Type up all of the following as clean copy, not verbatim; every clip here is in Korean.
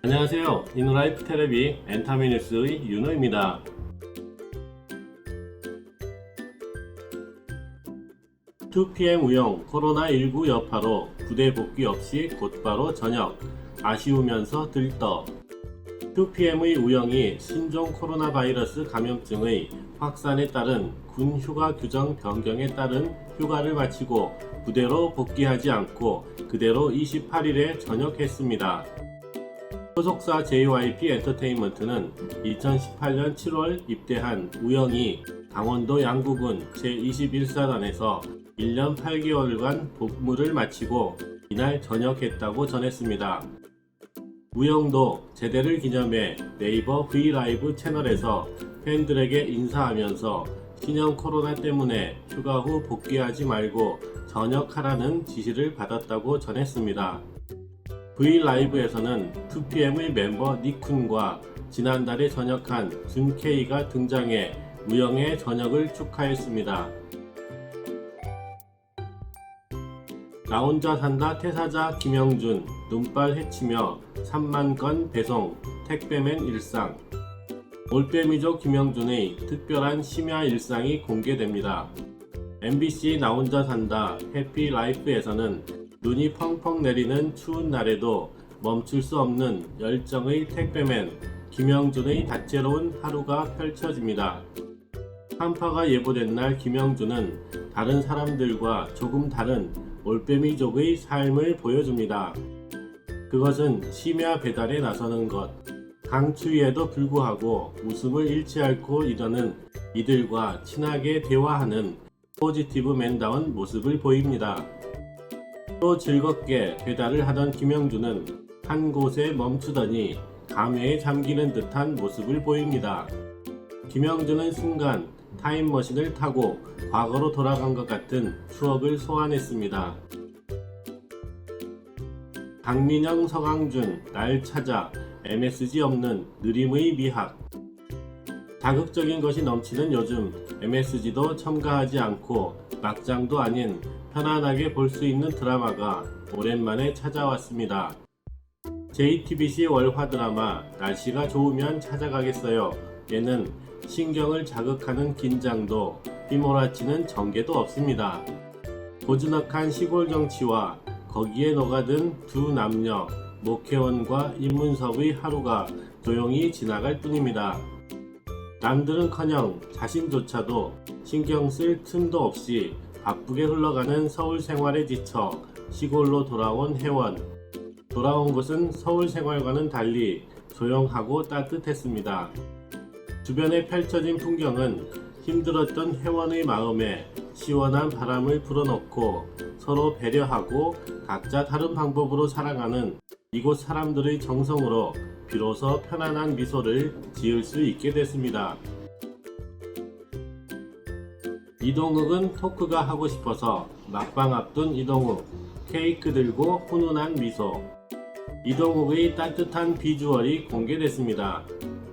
안녕하세요. 인라이프 텔레비 엔타미뉴스의 윤호입니다. 2PM 우영 코로나19 여파로 부대 복귀 없이 곧바로 전역, 아쉬우면서 들떠. 2PM의 우영이 신종 코로나 바이러스 감염증의 확산에 따른 군 휴가 규정 변경에 따른 휴가를 마치고 부대로 복귀하지 않고 그대로 28일에 전역했습니다. 소속사 JYP 엔터테인먼트는 2018년 7월 입대한 우영이 강원도 양구군 제21사단에서 1년 8개월간 복무를 마치고 이날 전역했다고 전했습니다. 우영도 제대를 기념해 네이버 브이라이브 채널에서 팬들에게 인사하면서 신형 코로나 때문에 휴가 후 복귀하지 말고 전역하라는 지시를 받았다고 전했습니다. 브이라이브에서는 2PM의 멤버 니쿤과 지난달에 전역한 준케이가 등장해 우영의 전역을 축하했습니다. 나 혼자 산다 퇴사자 김영준 눈발 헤치며 3만 건 배송 택배맨 일상. 올빼미족 김영준의 특별한 심야 일상이 공개됩니다. MBC 나 혼자 산다 해피 라이프에서는 눈이 펑펑 내리는 추운 날에도 멈출 수 없는 열정의 택배맨 김영준의 다채로운 하루가 펼쳐집니다. 한파가 예보된 날 김영준은 다른 사람들과 조금 다른 올빼미족의 삶을 보여줍니다. 그것은 심야 배달에 나서는 것, 강추위에도 불구하고 웃음을 잃지 않고 이러는 이들과 친하게 대화하는 포지티브맨다운 모습을 보입니다. 또 즐겁게 배달을 하던 김영준은 한 곳에 멈추더니 감회에 잠기는 듯한 모습을 보입니다. 김영준은 순간 타임머신을 타고 과거로 돌아간 것 같은 추억을 소환했습니다. 강민영, 서강준, 날 찾아, MSG 없는 느림의 미학. 자극적인 것이 넘치는 요즘 MSG도 첨가하지 않고 막장도 아닌 편안하게 볼 수 있는 드라마가 오랜만에 찾아왔습니다. JTBC 월화 드라마 날씨가 좋으면 찾아가겠어요. 얘는 신경을 자극하는 긴장도 휘몰아치는 전개도 없습니다. 고즈넉한 시골 정치와 거기에 녹아든 두 남녀 목혜원과 임문섭의 하루가 조용히 지나갈 뿐입니다. 남들은커녕 자신조차도 신경 쓸 틈도 없이 바쁘게 흘러가는 서울 생활에 지쳐 시골로 돌아온 혜원. 돌아온 곳은 서울 생활과는 달리 조용하고 따뜻했습니다. 주변에 펼쳐진 풍경은 힘들었던 혜원의 마음에 시원한 바람을 불어넣고 서로 배려하고 각자 다른 방법으로 살아가는 이곳 사람들의 정성으로 비로소 편안한 미소를 지을 수 있게 됐습니다. 이동욱은 토크가 하고 싶어서 막방 앞둔 이동욱, 케이크 들고 훈훈한 미소. 이동욱의 따뜻한 비주얼이 공개됐습니다.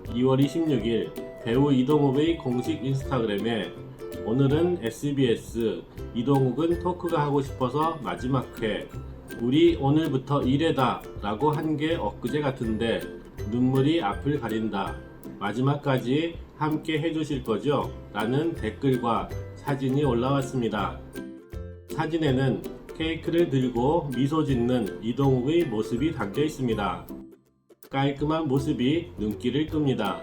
2월 26일 배우 이동욱의 공식 인스타그램에 오늘은 SBS, 이동욱은 토크가 하고 싶어서 마지막 회, 우리 오늘부터 일해다 라고 한 게 엊그제 같은데 눈물이 앞을 가린다. 마지막까지 함께 해주실 거죠? 라는 댓글과 사진이 올라왔습니다. 사진에는 케이크를 들고 미소 짓는 이동욱의 모습이 담겨 있습니다. 깔끔한 모습이 눈길을 끕니다.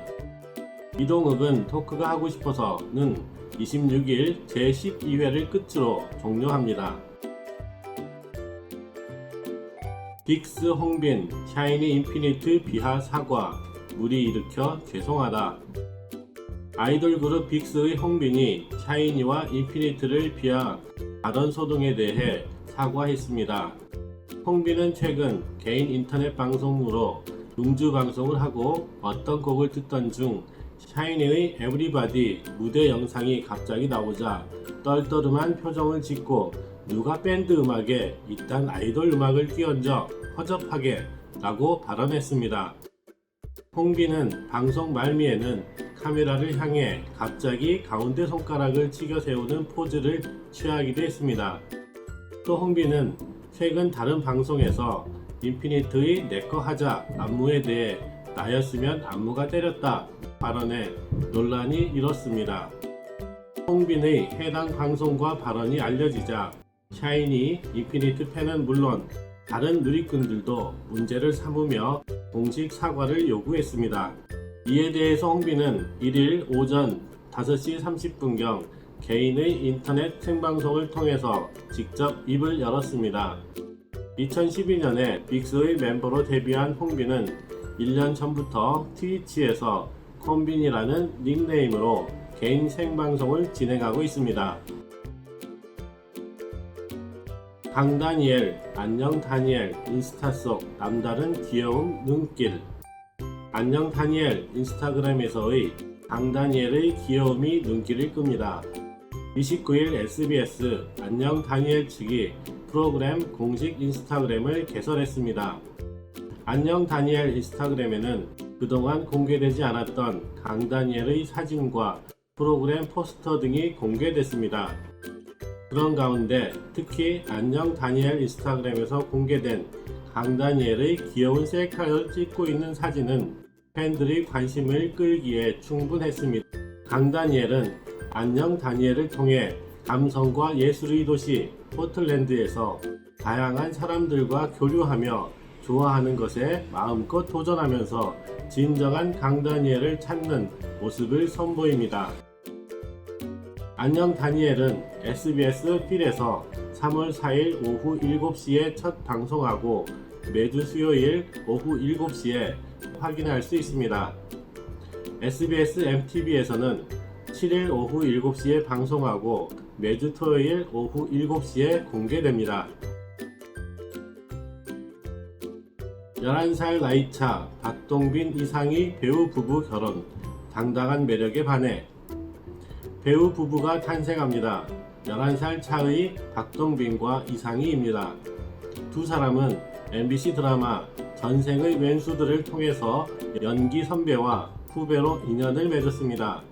이동욱은 토크가 하고 싶어서는 26일 제12회를 끝으로 종료합니다. 빅스 홍빈, 샤이니 인피니트 비하 사과, 무리 일으켜 죄송하다. 아이돌 그룹 빅스의 홍빈이 샤이니와 인피니트를 비하하던 소동에 대해 사과했습니다. 홍빈은 최근 개인 인터넷 방송으로 음주 방송을 하고 어떤 곡을 듣던 중 샤이니의 에브리바디 무대 영상이 갑자기 나오자 떨떠름한 표정을 짓고 누가 밴드 음악에 이딴 아이돌 음악을 끼얹어 허접하게 라고 발언했습니다. 홍빈은 방송 말미에는 카메라를 향해 갑자기 가운데 손가락을 치겨 세우는 포즈를 취하기도 했습니다. 또 홍빈은 최근 다른 방송에서 인피니트의 내꺼 하자 안무에 대해 나였으면 안무가 때렸다 발언에 논란이 일었습니다. 홍빈의 해당 방송과 발언이 알려지자 샤이니 인피니트 팬은 물론 다른 누리꾼들도 문제를 삼으며 공식 사과를 요구했습니다. 이에 대해서 홍빈은 1일 오전 5시 30분경 개인의 인터넷 생방송을 통해서 직접 입을 열었습니다. 2012년에 빅스의 멤버로 데뷔한 홍빈은 1년 전부터 트위치에서 콤빈이라는 닉네임으로 개인 생방송을 진행하고 있습니다. 강다니엘, 안녕 다니엘 인스타 속 남다른 귀여운 눈길. 안녕 다니엘 인스타그램에서의 강다니엘의 귀여움이 눈길을 끕니다. 29일 SBS 안녕 다니엘 측이 프로그램 공식 인스타그램을 개설했습니다. 안녕 다니엘 인스타그램에는 그동안 공개되지 않았던 강다니엘의 사진과 프로그램 포스터 등이 공개됐습니다. 그런 가운데 특히 안녕 다니엘 인스타그램에서 공개된 강다니엘의 귀여운 셀카를 찍고 있는 사진은 팬들의 관심을 끌기에 충분했습니다. 강다니엘은 안녕 다니엘을 통해 감성과 예술의 도시 포틀랜드에서 다양한 사람들과 교류하며 좋아하는 것에 마음껏 도전하면서 진정한 강다니엘을 찾는 모습을 선보입니다. 안녕 다니엘은 SBS 필에서 3월 4일 오후 7시에 첫 방송하고 매주 수요일 오후 7시에 확인할 수 있습니다. SBS MTV에서는 7일 오후 7시에 방송하고 매주 토요일 오후 7시에 공개됩니다. 11살 나이차 박동빈 이상희 배우 부부 결혼, 당당한 매력에 반해. 배우 부부가 탄생합니다. 11살 차의 박동빈과 이상희입니다. 두 사람은 MBC 드라마 전생의 왼수들을 통해서 연기 선배와 후배로 인연을 맺었습니다.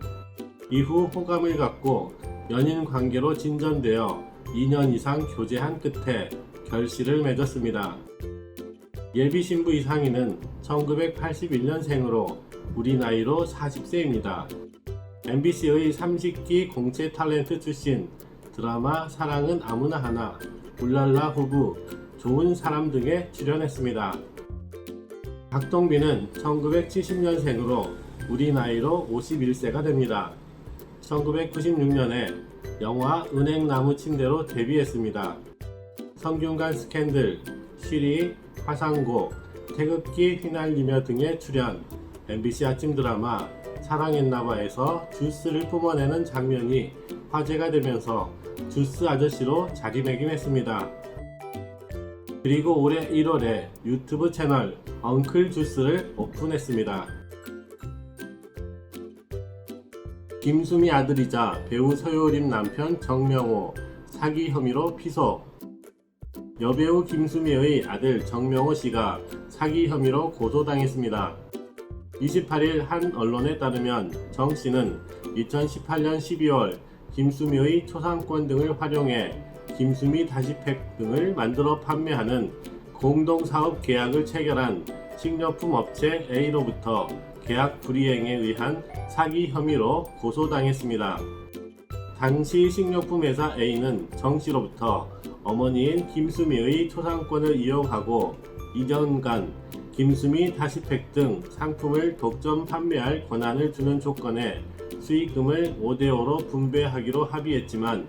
이후 호감을 갖고 연인 관계로 진전되어 2년 이상 교제한 끝에 결실을 맺었습니다. 예비 신부 이상희는 1981년생으로 우리 나이로 40세입니다. MBC의 30기 공채 탤런트 출신, 드라마 사랑은 아무나 하나, 울랄라 부부, 좋은 사람 등에 출연했습니다. 박동빈은 1970년생으로 우리 나이로 51세가 됩니다. 1996년에 영화 은행나무 침대로 데뷔했습니다. 성균관 스캔들, 쉬리, 화상고, 태극기 휘날리며 등에 출연, MBC 아침 드라마 사랑했나봐에서 주스를 뿜어내는 장면이 화제가 되면서 주스 아저씨로 자리매김했습니다. 그리고 올해 1월에 유튜브 채널 엉클 주스를 오픈했습니다. 김수미 아들이자 배우 서효림 남편 정명호 사기 혐의로 피소. 여배우 김수미의 아들 정명호 씨가 사기 혐의로 고소당했습니다. 28일 한 언론에 따르면 정 씨는 2018년 12월 김수미의 초상권 등을 활용해 김수미 다시팩 등을 만들어 판매하는 공동사업 계약을 체결한 식료품 업체 A로부터 계약 불이행에 의한 사기 혐의로 고소당했습니다. 당시 식료품 회사 A는 정 씨로부터 어머니인 김수미의 초상권을 이용하고 2년간 김수미 다시팩 등 상품을 독점 판매할 권한을 주는 조건에 수익금을 5대5로 분배하기로 합의했지만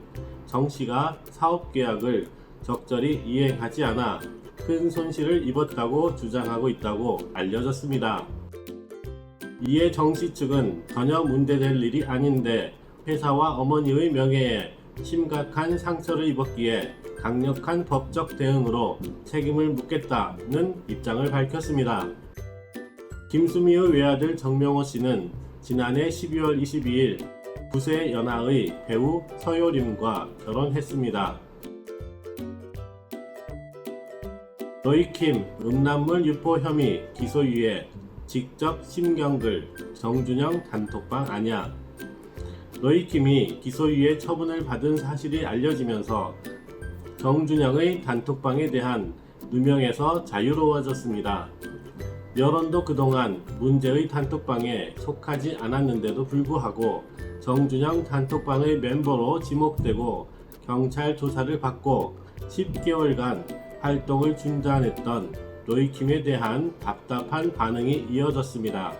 정 씨가 사업 계약을 적절히 이행하지 않아 큰 손실을 입었다고 주장하고 있다고 알려졌습니다. 이에 정 씨 측은 전혀 문제될 일이 아닌데 회사와 어머니의 명예에 심각한 상처를 입었기에 강력한 법적 대응으로 책임을 묻겠다는 입장을 밝혔습니다. 김수미의 외아들 정명호 씨는 지난해 12월 22일 9세 연하의 배우 서효림과 결혼했습니다. 로이킴 음란물 유포 혐의 기소유예 직접 심경글 정준영 단톡방 아냐. 로이킴이 기소유예 처분을 받은 사실이 알려지면서 정준영의 단톡방에 대한 누명에서 자유로워졌습니다. 여론도 그동안 문제의 단톡방에 속하지 않았는데도 불구하고 정준영 단톡방의 멤버로 지목되고 경찰 조사를 받고 10개월간 활동을 중단했던 로이킴에 대한 답답한 반응이 이어졌습니다.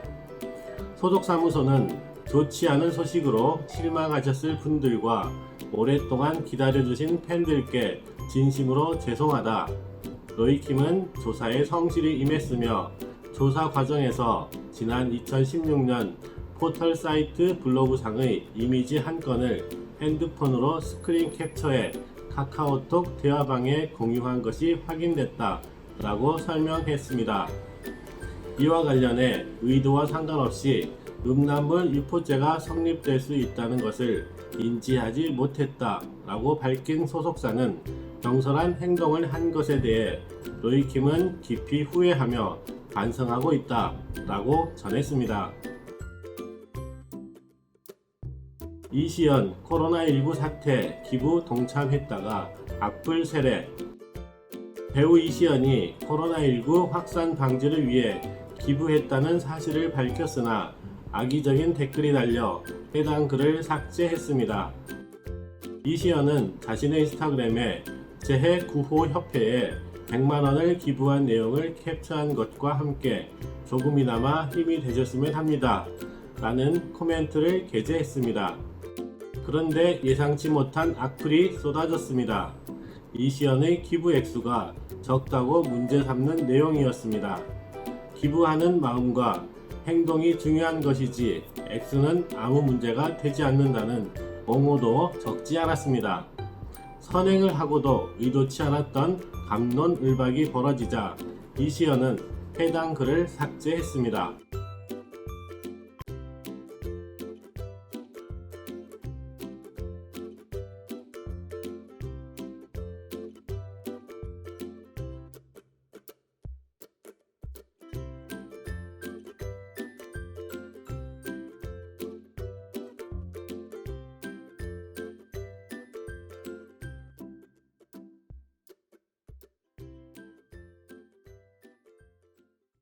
소속사무소는 좋지 않은 소식으로 실망하셨을 분들과 오랫동안 기다려주신 팬들께 진심으로 죄송하다. 로이킴은 조사에 성실히 임했으며 조사 과정에서 지난 2016년 포털 사이트 블로그상의 이미지 한 건을 핸드폰으로 스크린 캡처해 카카오톡 대화방에 공유한 것이 확인됐다 라고 설명했습니다. 이와 관련해 의도와 상관없이 음란물 유포죄가 성립될 수 있다는 것을 인지하지 못했다 라고 밝힌 소속사는 경솔한 행동을 한 것에 대해 로이킴은 깊이 후회하며 반성하고 있다 라고 전했습니다. 이시연 코로나19 사태 기부 동참했다가 악플 세례. 배우 이시연이 코로나19 확산 방지를 위해 기부했다는 사실을 밝혔으나 악의적인 댓글이 달려 해당 글을 삭제했습니다. 이시연은 자신의 인스타그램에 재해구호협회에 100만원을 기부한 내용을 캡처한 것과 함께 조금이나마 힘이 되셨으면 합니다 라는 코멘트를 게재했습니다. 그런데 예상치 못한 악플이 쏟아졌습니다. 이시연의 기부 액수가 적다고 문제 삼는 내용이었습니다. 기부하는 마음과 행동이 중요한 것이지 액수는 아무 문제가 되지 않는다는 옹호도 적지 않았습니다. 선행을 하고도 의도치 않았던 갑론을박이 벌어지자 이시연은 해당 글을 삭제했습니다.